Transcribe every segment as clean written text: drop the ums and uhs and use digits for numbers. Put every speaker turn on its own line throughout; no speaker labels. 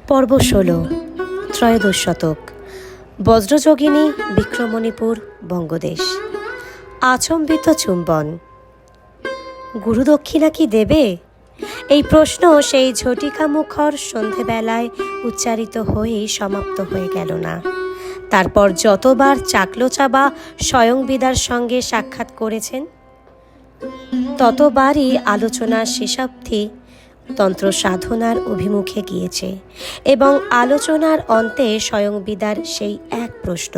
পর্ব ১৬ ত্রয়োদশ শতক। বজ্রযোগিনী, বিক্রমণীপুর, বঙ্গদেশ। আচম্বিত চুম্বন। গুরুদক্ষিণা কি দেবে? এই প্রশ্ন সেই ঝটিকামুখর সন্ধেবেলায় উচ্চারিত হয়েই সমাপ্ত হয়ে গেল না। তারপর যতবার চাকলোচা স্বয়ংবিদার সঙ্গে সাক্ষাৎ করেছেন, ততবারই আলোচনার শেষাবধি তন্ত্র সাধনার অভিমুখে গিয়েছে এবং আলোচনার অন্তে স্বয়ংবিদার সেই এক প্রশ্ন,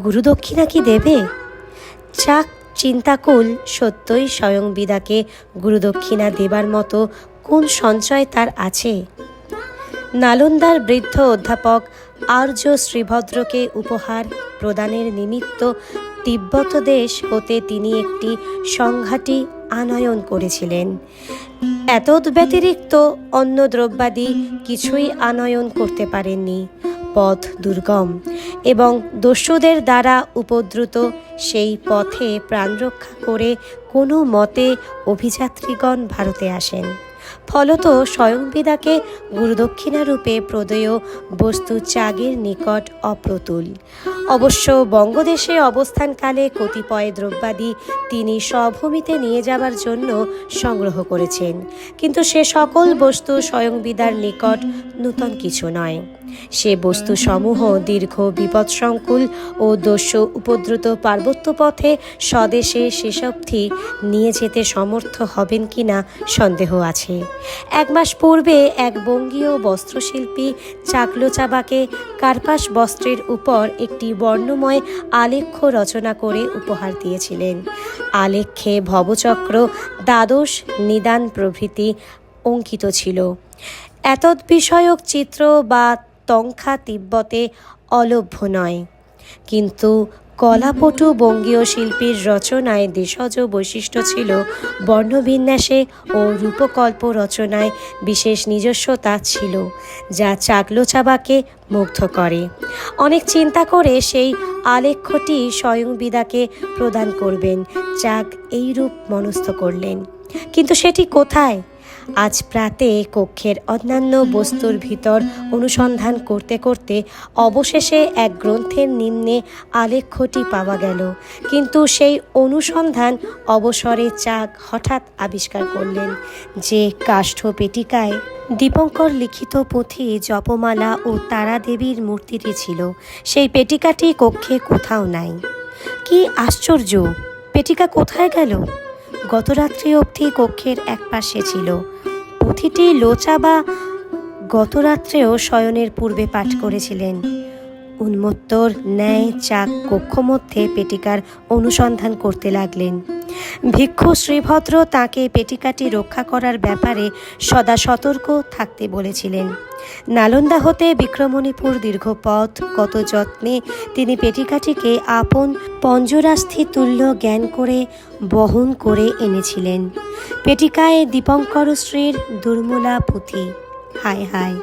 গুরুদক্ষিণা কি দেবে? চাক চিন্তাকুল সত্যই স্বয়ংবিদাকে গুরুদক্ষিণা দেবার মতো কোন সঞ্চয় তার আছে? নালন্দার বৃদ্ধ অধ্যাপক আর্য শ্রীভদ্রকে উপহার প্রদানের নিমিত্ত তিব্বত দেশ হতে তিনি একটি সংঘাটি আনয়ন করেছিলেন। এতদ্ব্যতিরিক্ত অন্য দ্রব্যাদি কিছুই আনয়ন করতে পারেননি। পথ দুর্গম এবং দস্যুদের দ্বারা উপদ্রুত সেই পথে প্রাণরক্ষা করে কোনো মতে অভিযাত্রীগণ ভারতে আসেন। ফলত স্বয়ংবিদাকে গুরুদক্ষিণারূপে প্রদেয় বস্তু চাগের নিকট অপ্রতুল। অবশ্য বঙ্গদেশে অবস্থানকালে কতিপয় দ্রব্যাদি তিনি স্বভূমিতে নিয়ে যাবার জন্য সংগ্রহ করেছেন, কিন্তু সে সকল বস্তু স্বয়ংবিদার নিকট নূতন কিছু নয়। সে বস্তুসমূহ দীর্ঘ বিপদসংকুল ও দস্যু উপদ্রুত পার্বত্য পথে স্বদেশে শেষাবধি নিয়ে যেতে সমর্থ হবেন কিনা সন্দেহ আছে। 1 মাস পূর্বে এক বঙ্গীয় বস্ত্রশিল্পী চাকলোচাবাকে কার্পাস বস্ত্রের উপর একটি বর্ণময় আলেখ্য রচনা করে উপহার দিয়েছিলেন। আলেখ্যে ভবচক্র, দ্বাদশ নিদান প্রভৃতি অঙ্কিত ছিল। এতদ্বিষয়ক চিত্র বা তংখা তিব্বতে অলভ্য নয়, কিন্তু কলাপটু বঙ্গীয় শিল্পীর রচনায় দেশজ বৈশিষ্ট্য ছিল। বর্ণবিন্যাসে ও রূপকল্প রচনায় বিশেষ নিজস্বতা ছিল, যা চাকলোচাবাকে মুগ্ধ করে। অনেক চিন্তা করে সেই আলেখ্যটি স্বয়ংবিদাকে প্রদান করবেন। চাক এইরূপ মনস্থ করলেন, কিন্তু সেটি কোথায়? আজ প্রাতে কক্ষের অন্যান্য বস্তুর ভিতর অনুসন্ধান করতে করতে অবশেষে এক গ্রন্থের নিম্নে আলেখ্যটি পাওয়া গেল, কিন্তু সেই অনুসন্ধান অবসরে চাক হঠাৎ আবিষ্কার করলেন যে কাষ্ঠ পেটিকায় দীপঙ্কর লিখিত পুঁথি, জপমালা ও তারাদেবীর মূর্তিটি ছিল। সেই পেটিকাটি কক্ষে কোথাও নাই। কি আশ্চর্য! পেটিকা কোথায় গেল? গতরাত্রি অবধি কক্ষের এক পাশে ছিল। পুঁথিটি লোচাবা গতরাত্রেও শয়নের পূর্বে পাঠ করেছিলেন। উন্মত্তর ন্যায় চাক কক্ষমধ্যে পেটিকার অনুসন্ধান করতে লাগলেন। ভিক্ষু শ্রীভদ্র তাঁকে পেটিকাটি রক্ষা করার ব্যাপারে সদা সতর্ক থাকতে বলেছিলেন। নালন্দা হতে বিক্রমণীপুর দীর্ঘ পথ কত যত্নে তিনি পেটিকাটিকে আপন পঞ্জরাস্থি তুল্য জ্ঞান করে বহন করে এনেছিলেন। পেটিকায় দীপঙ্কর শ্রীর দুর্মূলা পুঁথি। হায় হায়,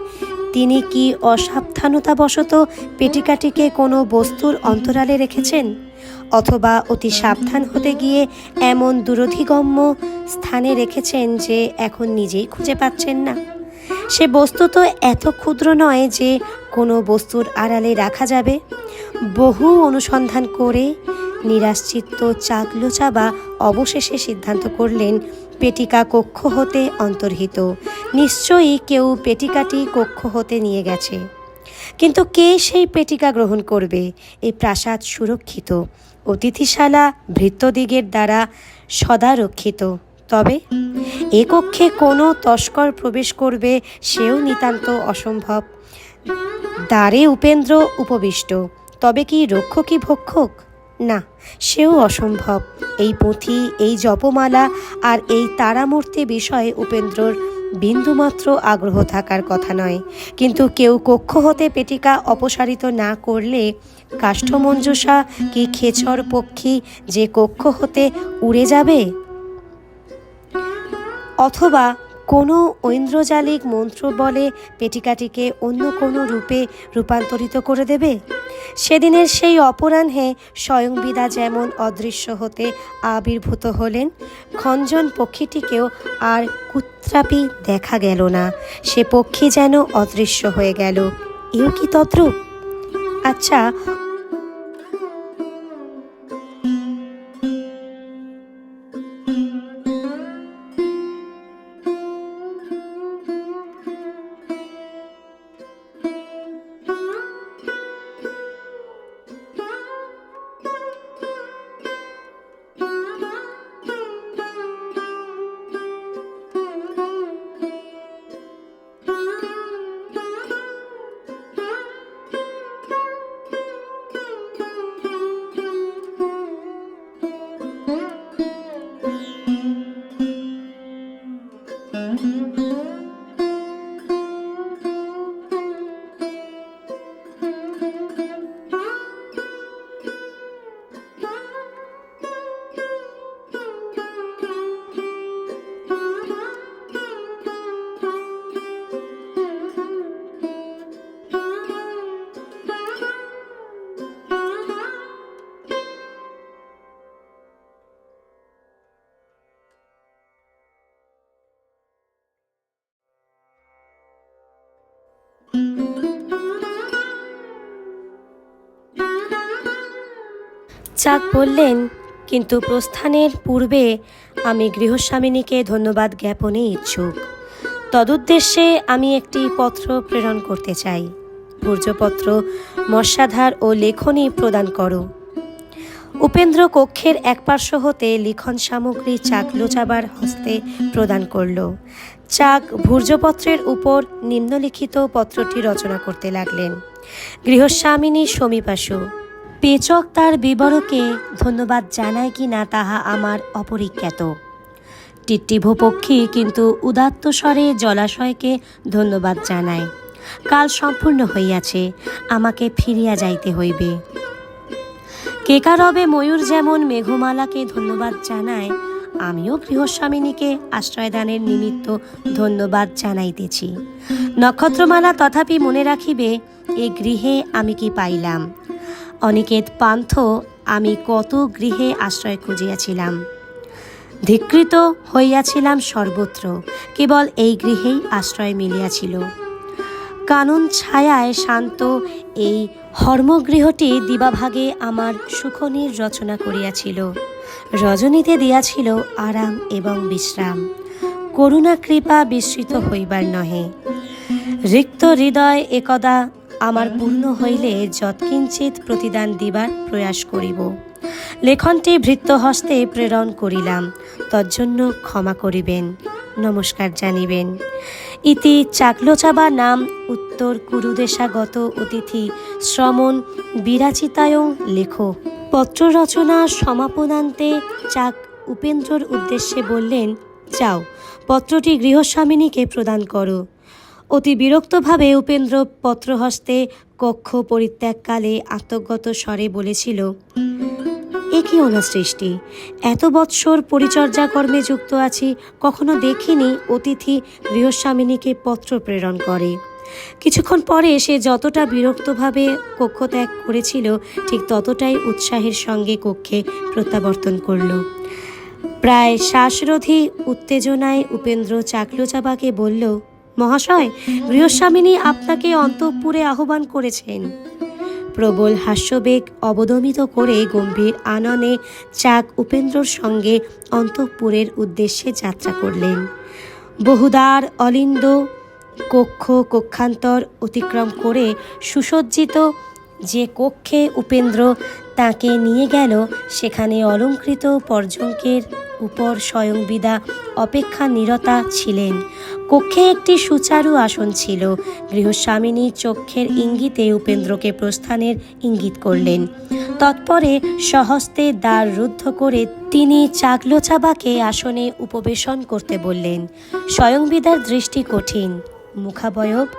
তিনি কি অসাবধানতাবশত পেটিকাটিকে কোনো বস্তুর অন্তরালে রেখেছেন, অথবা অতি সাবধান হতে গিয়ে এমন দূরধিগম্য স্থানে রেখেছেন যে এখন নিজেই খুঁজে পাচ্ছেন না। সে বস্তু তো এত ক্ষুদ্র নয় যে কোনো বস্তুর আড়ালে রাখা যাবে। বহু অনুসন্ধান করে নিরাশ্চিত্ত চাকলোচাবা অবশেষে সিদ্ধান্ত করলেন পেটিকা কক্ষ হতে অন্তর্হিত। নিশ্চয়ই কেউ পেটিকাটি কক্ষ হতে নিয়ে গেছে। কিন্তু কে সেই পেটিকা গ্রহণ করবে? এই প্রাসাদ সুরক্ষিত, অতিথিশালা ভৃত্যদিগের দ্বারা সদা রক্ষিত। তবে এ কক্ষে কোনো তস্কর প্রবেশ করবে সেও নিতান্ত অসম্ভব। দ্বারে উপেন্দ্র উপবিষ্ট, তবে কি রক্ষকই ভক্ষক? না, সেও অসম্ভব। এই পুঁথি, এই জপমালা আর এই তারামূর্তি বিষয়ে উপেন্দ্রর বিন্দুমাত্র আগ্রহ থাকার কথা নয়। কিন্তু কেউ কক্ষ হতে পেটিকা অপসারিত না করলে কাষ্ঠমঞ্জুষা কি খেচর পক্ষী যে কক্ষ হতে উড়ে যাবে? অথবা কোনো ঐন্দ্রজালিক মন্ত্র বলে পেটিকাটিকে অন্য কোনো রূপে রূপান্তরিত করে দেবে? সেদিনের সেই অপরাহ্নে স্বয়ংবিদা যেমন অদৃশ্য হতে আবির্ভূত হলেন, খঞ্জন পক্ষীটিকেও আর কুত্রাপি দেখা গেল না। সে পক্ষী যেন অদৃশ্য হয়ে গেল। এও কি তদ্রূপ? আচ্ছা, চাক বললেন, কিন্তু প্রস্থানের পূর্বে আমি গৃহস্বামিনীকে ধন্যবাদ জ্ঞাপনে ইচ্ছুক। তদুদ্দেশ্যে আমি একটি পত্র প্রেরণ করতে চাই। ভূর্জপত্র, মস্যাধার ও লেখনী প্রদান করো। উপেন্দ্র কক্ষের একপার্শ্ব হতে লিখন সামগ্রী চাকলোচাবার হস্তে প্রদান করল। চাক ভূর্জপত্রের উপর নিম্নলিখিত পত্রটি রচনা করতে লাগলেন। গৃহস্বামিনী সমীপাশু। পেচক তার বিবরকে ধন্যবাদ জানায় কি না তাহা আমার অপরিজ্ঞাত। টিট্টিভ পক্ষী কিন্তু উদাত্ত স্বরে জলাশয়কে ধন্যবাদ জানায়। কাল সম্পূর্ণ হইয়াছে, আমাকে ফিরিয়া যাইতে হইবে। কেকারবে ময়ূর যেমন মেঘমালাকে ধন্যবাদ জানায়, আমিও গৃহস্বামিনীকে আশ্রয়দানের নিমিত্ত ধন্যবাদ জানাইতেছি। নক্ষত্রমালা তথাপি মনে রাখিবে, এ গৃহে আমি কি পাইলাম। অনিকেত পান্থ আমি কত গৃহে আশ্রয় খুঁজিয়াছিলাম, ধিকৃত হইয়াছিলাম সর্বত্র, কেবল এই গৃহেই আশ্রয় মিলিয়াছিল। কানন ছায়ায় শান্ত এই হর্মগৃহটি দিবাভাগে আমার সুখনির রচনা করিয়াছিল, রজনীতে দিয়াছিল আরাম এবং বিশ্রাম। করুণা কৃপা বিস্মৃত হইবার নহে। রিক্ত হৃদয় একদা আমার পূর্ণ হইলে যৎকিঞ্চিৎ প্রতিদান দিবার প্রয়াস করিব। লেখনটি ভৃত্যহস্তে প্রেরণ করিলাম, তজ্জন্য ক্ষমা করিবেন, নমস্কার জানিবেন। ইতি চাকলোচাবা নাম উত্তর কুরুদেশাগত অতিথি শ্রমণ বিরাচিতায়ং লেখ। পত্র রচনা সমাপনান্তে চাক উপেন্দ্রর উদ্দেশ্যে বললেন, যাও, পত্রটি গৃহস্বামিনীকে প্রদান করো। অতি বিরক্তভাবে উপেন্দ্র পত্রহস্তে কক্ষ পরিত্যাগকালে আত্মগত স্বরে বলেছিল, এ কি অনাসৃষ্টি! এত বৎসর পরিচর্যা কর্মে যুক্ত আছি, কখনো দেখিনি অতিথি গৃহস্বামিনীকে পত্র প্রেরণ করে। কিছুক্ষণ পরে সে যতটা বিরক্তভাবে কক্ষ ত্যাগ করেছিল, ঠিক ততটাই উৎসাহের সঙ্গে কক্ষে প্রত্যাবর্তন করল। প্রায় শ্বাসরোধী উত্তেজনায় উপেন্দ্র চাকলোচাবাকে বলল, মহাশয়, গৃহস্বামিনী আপনাকে অন্তঃপুরে আহ্বান করেছেন। প্রবল হাস্যবেগ অবদমিত করে গম্ভীর আননে চাক উপেন্দ্রর সঙ্গে অন্তঃপুরের উদ্দেশ্যে যাত্রা করলেন। বহুদ্বার অলিন্দ কক্ষ কক্ষান্তর অতিক্রম করে সুসজ্জিত যে কক্ষে উপেন্দ্র তাকে নিয়ে গেল, সেখানে অলঙ্কৃত পর্যঙ্কের উপর স্বয়ংবিদা অপেক্ষা নিরতা ছিলেন। কক্ষে একটি সুচারু আসন ছিল। গৃহস্বামিনী চক্ষের ইঙ্গিতে উপেন্দ্রকে প্রস্থানের ইঙ্গিত করলেন। তৎপরে স্বহস্তে দ্বার রুদ্ধ করে তিনি চাকলোচাবাকে আসনে উপবেশন করতে বললেন। স্বয়ংবিদার দৃষ্টি কঠিন, মুখাবয়ব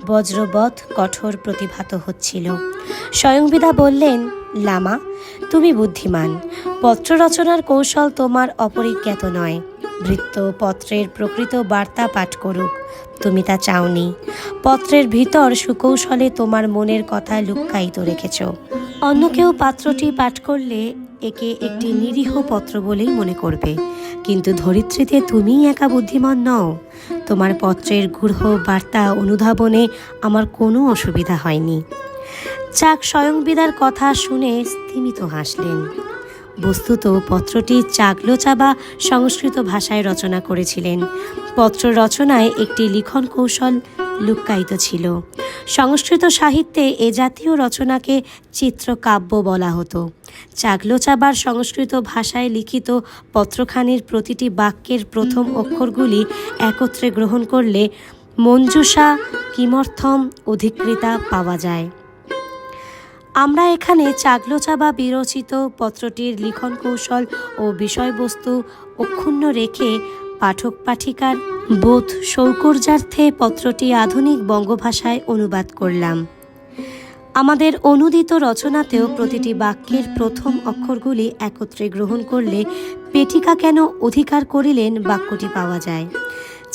বজ্রবৎ কঠোর প্রতিভাত হচ্ছিল। স্বয়ংবিদা বললেন, লামা, তুমি বুদ্ধিমান, পত্র রচনার কৌশল তোমার অপরিজ্ঞাত নয়। ভৃত্য পত্রের প্রকৃত বার্তা পাঠ করুক। তুমি তা চাওনি। পত্রের ভিতর সুকৌশলে তোমার মনের কথা লুক্কায়িত রেখেছ। অন্য কেউ পাত্রটি পাঠ করলে একে একটি নিরীহ পত্র বলেই মনে করবে, কিন্তু ধরিত্রীতে তুমিই একা বুদ্ধিমান নও। তোমার পত্রের গূঢ় বার্তা অনুধাবনে আমার কোনো অসুবিধা হয়নি। চাক স্বয়ংবিদার কথা শুনে স্তিমিত হাসলেন। বস্তুত পত্রটি চাগলোচাবা সংস্কৃত ভাষায় রচনা করেছিলেন। পত্র রচনায় একটি লিখন কৌশল লুক্কায়িত ছিল। সংস্কৃত সাহিত্যে এ জাতীয় রচনাকে চিত্রকাব্য বলা হতো। চাগলোচাবার সংস্কৃত ভাষায় লিখিত পত্রখানির প্রতিটি বাক্যের প্রথম অক্ষরগুলি একত্রে গ্রহণ করলে মঞ্জুষা কিমর্থম অধিকৃতা পাওয়া যায়। আমরা এখানে চাগলোচাবা বিরচিত পত্রটির লিখন কৌশল ও বিষয়বস্তু অক্ষুণ্ণ রেখে পাঠক পাঠিকার বোধ সৌকর্যার্থে পত্রটি আধুনিক বঙ্গভাষায় অনুবাদ করলাম। আমাদের অনুদিত রচনাতেও প্রতিটি বাক্যের প্রথম অক্ষরগুলি একত্রে গ্রহণ করলে পেটিকা কেন অধিকার করিলেন বাক্যটি পাওয়া যায়।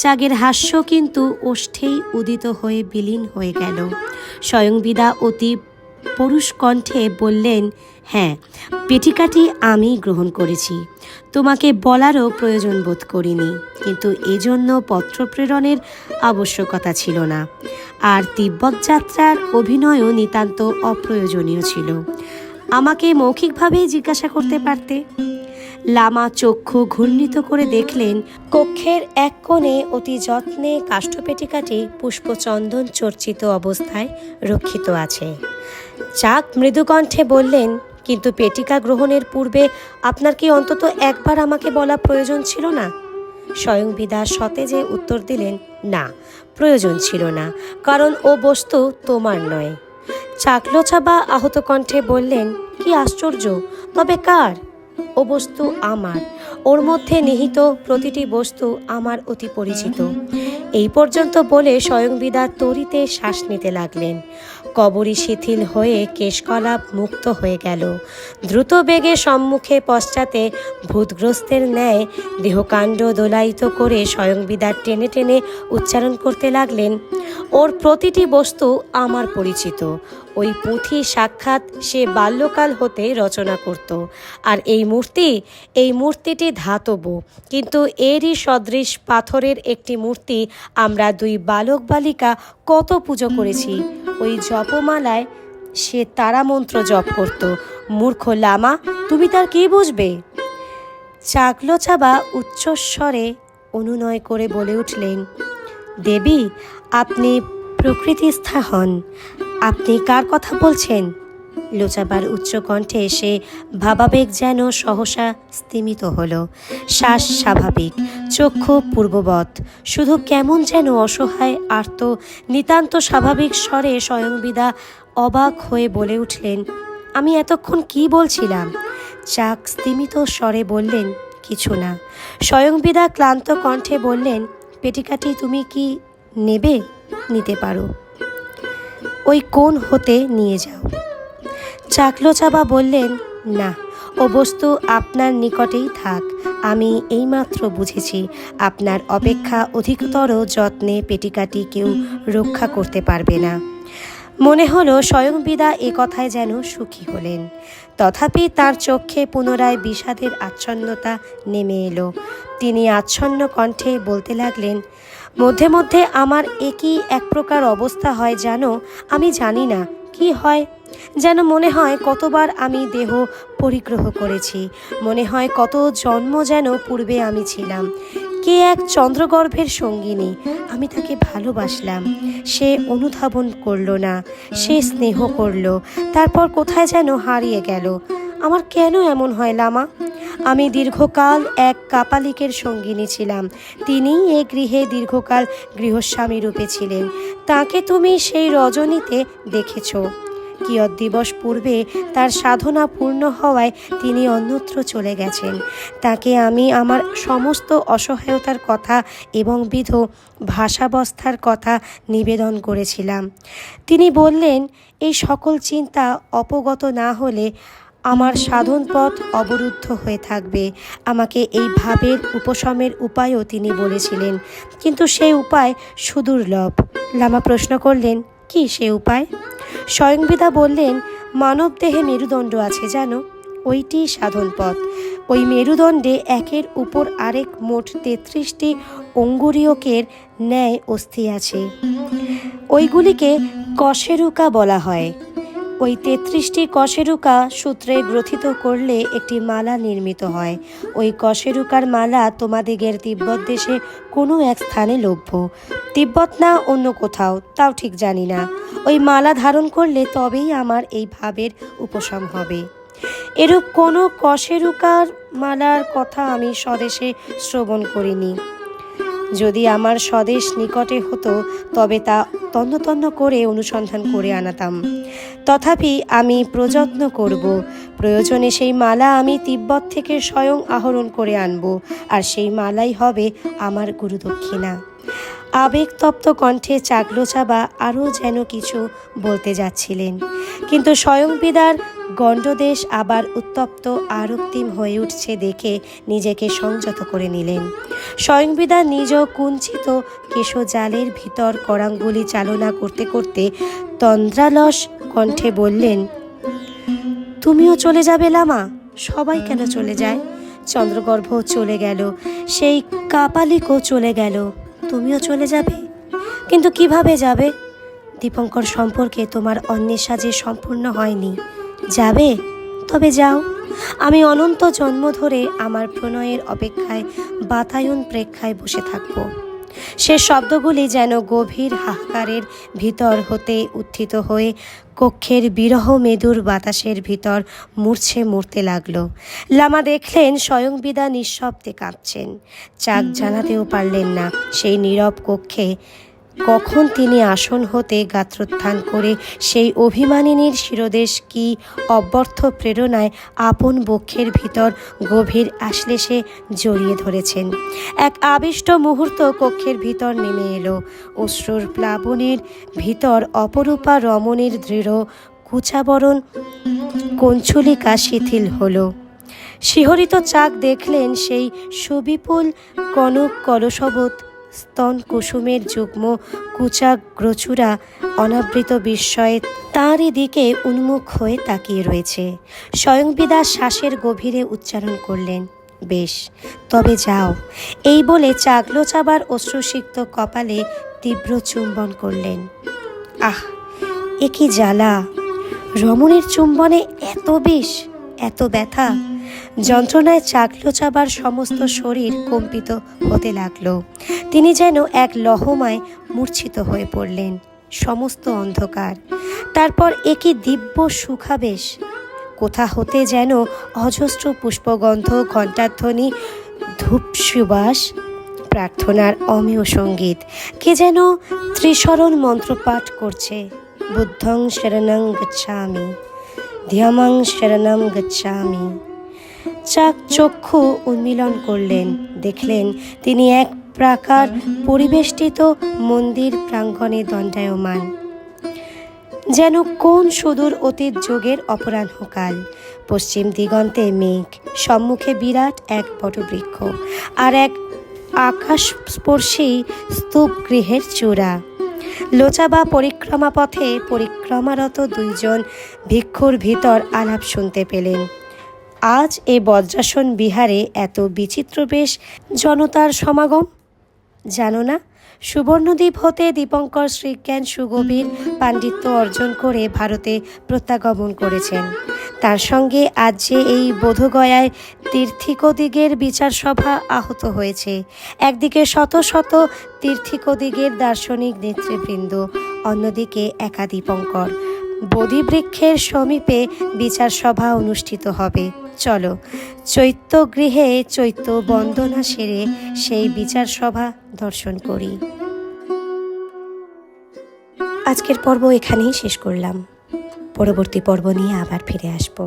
চাগের হাস্য কিন্তু ওষ্ঠেই উদিত হয়ে বিলীন হয়ে গেল। স্বয়ংবিদা অতি পরুষ কণ্ঠে বললেন, হ্যাঁ, পেটিকাটি আমি গ্রহণ করেছি। তোমাকে বলারও প্রয়োজন বোধ করিনি, কিন্তু এজন্য পত্র প্রেরণের আবশ্যকতা ছিল না। আর তিব্বত যাত্রার অভিনয়ও নিতান্ত অপ্রয়োজনীয় ছিল। আমাকে মৌখিকভাবেই জিজ্ঞাসা করতে পারতে। লামা চক্ষু ঘূর্ণিত করে দেখলেন কক্ষের এক কোণে অতি যত্নে কাষ্ঠপেটিকাটি পুষ্পচন্দন চর্চিত অবস্থায় রক্ষিত আছে। চাক মৃদুকণ্ঠে বললেন, কিন্তু পেটিকা গ্রহণের পূর্বে আপনার কি অন্তত একবার আমাকে বলা প্রয়োজন ছিল না? স্বয়ংবিদা সতেজে উত্তর দিলেন, না, প্রয়োজন ছিল না, কারণ ও বস্তু তোমার নয়। চাকলোচাবা আহত কণ্ঠে বললেন, কি আশ্চর্য! তবে কার? ও বস্তু আমার। ওর মধ্যে নিহিত প্রতিটি বস্তু আমার অতি পরিচিত। এই পর্যন্ত বলে স্বয়ংবিদা তরিতে শ্বাস নিতে লাগলেন। কবরী শিথিল হয়ে কেশকলাপ মুক্ত হয়ে গেল। দ্রুত বেগে সম্মুখে পশ্চাতে ভূতগ্রস্তের ন্যায় দেহকাণ্ড দোলায়িত করে স্বয়ংবিদা টেনে টেনে উচ্চারণ করতে লাগলেন, ওর প্রতিটি বস্তু আমার পরিচিত। ওই পুঁথি সাক্ষাৎ সে বাল্যকাল হতে রচনা করত। আর এই মূর্তিটি ধাতব, কিন্তু এরই সদৃশ পাথরের একটি মূর্তি আমরা দুই বালক বালিকা কত পুজো করেছি। ওই জপমালায় সে তারামন্ত্র জপ করত। মূর্খ লামা, তুমি তার কি বুঝবে? চাগলোচাবা উচ্চস্বরে অনুনয় করে বলে উঠলেন, দেবী, আপনি প্রকৃতিস্থা হন। আপনি কার কথা বলছেন? লোচাবার উচ্চকণ্ঠে এসে ভাবাবেগ যেন সহসা স্তিমিত হল। শ্বাস স্বাভাবিক, চক্ষু পূর্ববৎ, শুধু কেমন যেন অসহায় আর্ত নিতান্ত স্বাভাবিক স্বরে স্বয়ংবিদা অবাক হয়ে বলে উঠলেন, আমি এতক্ষণ কি বলছিলাম? চাক স্তিমিত স্বরে বললেন, কিছু না। স্বয়ংবিদা ক্লান্ত কণ্ঠে বললেন, পেটিকাটি তুমি কি নেবে? নিতে পারো। ওই কোণ হতে নিয়ে যাও। চাকলোচাবা বললেন, না, ও বস্তু আপনার নিকটেই থাক। আমি এইমাত্র বুঝেছি আপনার অপেক্ষা অধিকতর যত্নে পেটিকাটি কেউ রক্ষা করতে পারবে না। মনে হলো স্বয়ংবিদা এ কথায় যেন সুখী হলেন। তথাপি তার চোখে পুনরায় বিষাদের আচ্ছন্নতা নেমে এলো। তিনি আচ্ছন্ন কণ্ঠে বলতে লাগলেন, মধ্যে মধ্যে আমার একই এক প্রকার অবস্থা হয় জানো। আমি জানি না কি হয়, যেন মনে হয় কতবার আমি দেহ পরিগ্রহ করেছি। মনে হয় কত জন্ম যেন পূর্বে আমি ছিলাম। কে এক চন্দ্রগর্ভের সঙ্গিনী, আমি তাকে ভালোবাসলাম। সে অনুধাবন করল না, সে স্নেহ করল, তারপর কোথায় যেন হারিয়ে গেল। আমার কেন এমন হয় লামা? আমি দীর্ঘকাল এক কাপালিকের সঙ্গিনী ছিলাম। তিনিই এ গৃহে দীর্ঘকাল গৃহস্বামী রূপে ছিলেন। তাকে তুমি সেই রজনীতে দেখেছ। কিয়ৎ দিবস পূর্বে তার সাধনা পূর্ণ হওয়ায় তিনি অন্যত্র চলে গেছেন। তাকে আমি আমার সমস্ত অসহায়তার কথা এবং বিধ ভাষাবস্থার কথা নিবেদন করেছিলাম। তিনি বললেন, এই সকল চিন্তা অপগত না হলে আমার সাধন পথ অবরুদ্ধ হয়ে থাকবে। আমাকে এই ভাবের উপশমের উপায়ও তিনি বলেছিলেন, কিন্তু সেই উপায় সুদুর্লভ। লামা প্রশ্ন করলেন, কি সে উপায়? স্বয়ংবিদা বললেন, মানব দেহে মেরুদণ্ড আছে জানো, ওইটি সাধন পথ। ওই মেরুদণ্ডে একের উপর আরেক মোট 33টি অঙ্গুরীয়কের ন্যায় অস্থি আছে। ওইগুলিকে কশেরুকা বলা হয়। ওই 33টি কশেরুকা সূত্রে গ্রথিত করলে একটি মালা নির্মিত হয়। ওই কশেরুকার মালা তোমাদিগের তিব্বত দেশে কোনো এক স্থানে লভ্য। তিব্বত না অন্য কোথাও, তাও ঠিক জানি না। ওই মালা ধারণ করলে তবেই আমার এই ভাবের উপশম হবে। এরূপ কোনো কশেরুকার মালার কথা আমি স্বদেশে শ্রবণ করিনি। যদি আমার স্বদেশ নিকটে হতো তবে তা তন্ন তন্ন করে অনুসন্ধান করে আনাতাম। তথাপি আমি প্রযত্ন করব। প্রয়োজনে সেই মালা আমি তিব্বত থেকে স্বয়ং আহরণ করে আনব, আর সেই মালাই হবে আমার গুরুদক্ষিণা। আবেগতপ্ত কণ্ঠে চাগলোচাবা আরও যেন কিছু বলতে যাচ্ছিলেন, কিন্তু স্বয়ংবিদার গণ্ডদেশ আবার উত্তপ্ত আরক্তিম হয়ে উঠছে দেখে নিজেকে সংযত করে নিলেন। স্বয়ংবিদা নিজ কুঞ্চিত কেশজালের ভিতর করাঙ্গুলি চালনা করতে করতে তন্দ্রালস কণ্ঠে বললেন, তুমিও চলে যাবে লামা? সবাই কেন চলে যায়? চন্দ্রগর্ভ চলে গেল, সেই কাপালিকও চলে গেল, তুমিও চলে যাবে? কিন্তু কিভাবে যাবে? দীপঙ্কর সম্পর্কে তোমার অন্বেষা যে সম্পূর্ণ হয়নি। যাবে? তবে যাও। আমি অনন্ত জন্ম ধরে আমার প্রণয়ের অপেক্ষায় বাতায়ন প্রেক্ষায় বসে থাকব। সে শব্দগুলি যেন গভীর হাহাকারের ভিতর হতে উত্থিত হয়ে কক্ষের বিরহ মেদুর বাতাসের ভিতর মরতে লাগল। লামা দেখলেন স্বয়ংবিদা নিঃশব্দে কাঁপছেন। চাক জানাতেও পারলেন না সেই নীরব কক্ষে কখন তিনি আসন হতে গাত্রোত্থান করে সেই অভিমানিনীর শিরদেশ কি অব্যর্থ প্রেরণায় আপন বক্ষের ভিতর গভীর আশ্লেষে জড়িয়ে ধরেছেন। এক আবিষ্ট মুহূর্ত কক্ষের ভিতর নেমে এলো। অশ্রুর প্লাবনের ভিতর অপরূপা রমণীর দৃঢ় কুচাবরণ কঞ্চুলিকা শিথিল হলো। শিহরিত চাক দেখলেন সেই সুবিপুল কনক কলশবৎ স্তন কুসুমের যুগ্ম কুচাগ্রচূড়া অনাবৃত বিস্ময়ে তাঁরই দিকে উন্মুখ হয়ে তাকিয়ে রয়েছে। স্বয়ংবিদা শ্বাসের গভীরে উচ্চারণ করলেন, বেশ, তবে যাও। এই বলে চাগলোচাবার অশ্রুসিক্ত কপালে তীব্র চুম্বন করলেন। আহ, এ কি জ্বালা! রমণীর চুম্বনে এত বিষ, এত ব্যথা! যন্ত্রণায় চাগলোচাবার সমস্ত শরীর কম্পিত হতে লাগল। তিনি যেন এক লহমায় মূর্ছিত হয়ে পড়লেন। সমস্ত অন্ধকার। তারপর একই দিব্য সুখাবেশ! কোথা হতে যেন অজস্র পুষ্পগন্ধ, ঘণ্টাধ্বনি, ধূপ সুবাস, প্রার্থনার অমেয় সঙ্গীত। কে যেন ত্রিশরণ মন্ত্রপাঠ করছে। বুদ্ধং শরণং গচ্ছামি, ধ্যামং শরণং গচ্ছামি। চাক চক্ষু উন্মীলন করলেন। দেখলেন তিনি এক প্রাকার পরিবেষ্টিত মন্দির প্রাঙ্গণে দণ্ডায়মান, যেন কোন সুদূর অতীত যুগের অপরাহ্নকাল। পশ্চিম দিগন্তে মেঘ, সম্মুখে বিরাট এক বটবৃক্ষ, আর এক আকাশস্পর্শী স্তূপ গৃহের চূড়া। লোচাবা পরিক্রমা পথে পরিক্রমারত দুইজন ভিক্ষুর ভিতর আলাপ শুনতে পেলেন। আজ এ বজ্রাসন বিহারে এত বিচিত্র বেশ জনতার সমাগম, জানো না? সুবর্ণদ্বীপ হতে দীপঙ্কর শ্রীজ্ঞান সুগভীর পাণ্ডিত্য অর্জন করে ভারতে প্রত্যাগমন করেছেন। তার সঙ্গে আজ যে এই বোধগয়ায় তীর্থিকদিগের বিচার সভা আহত হয়েছে। একদিকে শত শত তীর্থিকদিগের দার্শনিক নেতৃবৃন্দ, অন্যদিকে একা দীপঙ্কর। বোধিবৃক্ষের সমীপে বিচার সভা অনুষ্ঠিত হবে। চলো, চৈত্যগৃহে চৈত্য বন্দনা সেরে সেই বিচার সভা দর্শন করি। আজকের পর্ব এখানেই শেষ করলাম। পরবর্তী পর্ব নিয়ে আবার ফিরে আসব।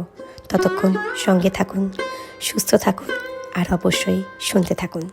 ততক্ষণ সঙ্গে থাকুন, সুস্থ থাকুন, আর অবশ্যই শুনতে থাকুন।